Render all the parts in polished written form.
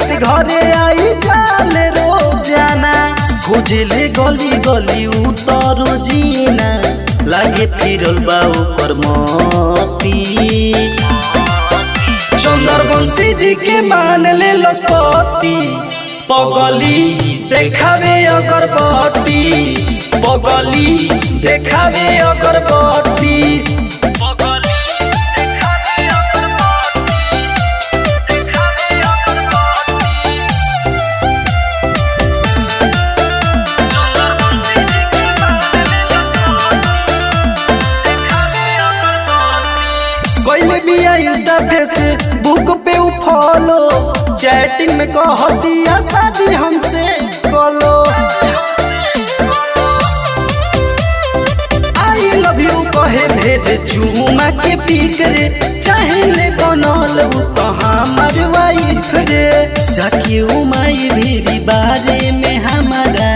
खातिर घरे आई जाले रोजाना, खोजले गली गली उतरो जीना, लागे फिरल बा ओकर मती। चंद्रवंशी जी के मान ले लसपति, पगली देखावे अगरबत्ती, पगली देखावे अगरबत्ती। कोई भी इंस्टा फेसबुक पे फॉलो, चैटिंग में कहतिया शादी हमसे करो। आई लव यू कहे भेजे चूमा के पिक रे, चाहे ले बनल तो हमार वाइफ रे। जाके उमाई भीरी बारे में हमारा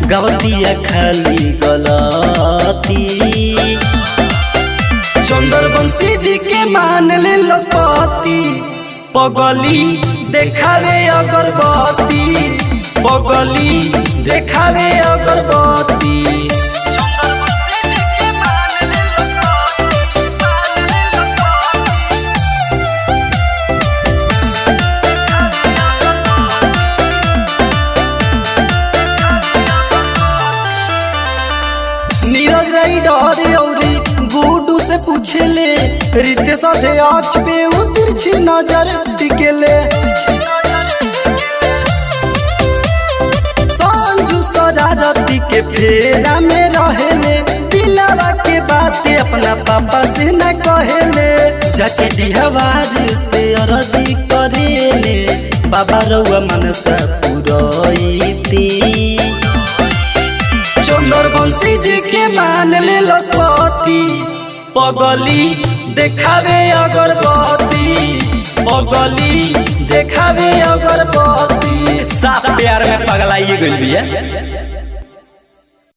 गवतिया खाली गलती। चंद्रवंशी जी के मान ले लसपति, पगली देखावे अगरबत्ती, पगली देखावे अगरबत्ती। नीरज राइडर औरी गुडू से पूछले, रितेश अध्यक्ष पे तिरछी नजर टिकेले। संजू शरारती के फेरा में रहेले, दिलावा के बातें अपना पापा से न कहेले। जाके डिहवार से अर्जी करेले, बाबा रउआ मनसा पुरैती। चंद्रवंशी जी के मान ले लसपति, पगली देखावे अगरबत्ती, पगली देखावे अगरबत्ती। साफ प्यार में पगलाइए गइल बिया।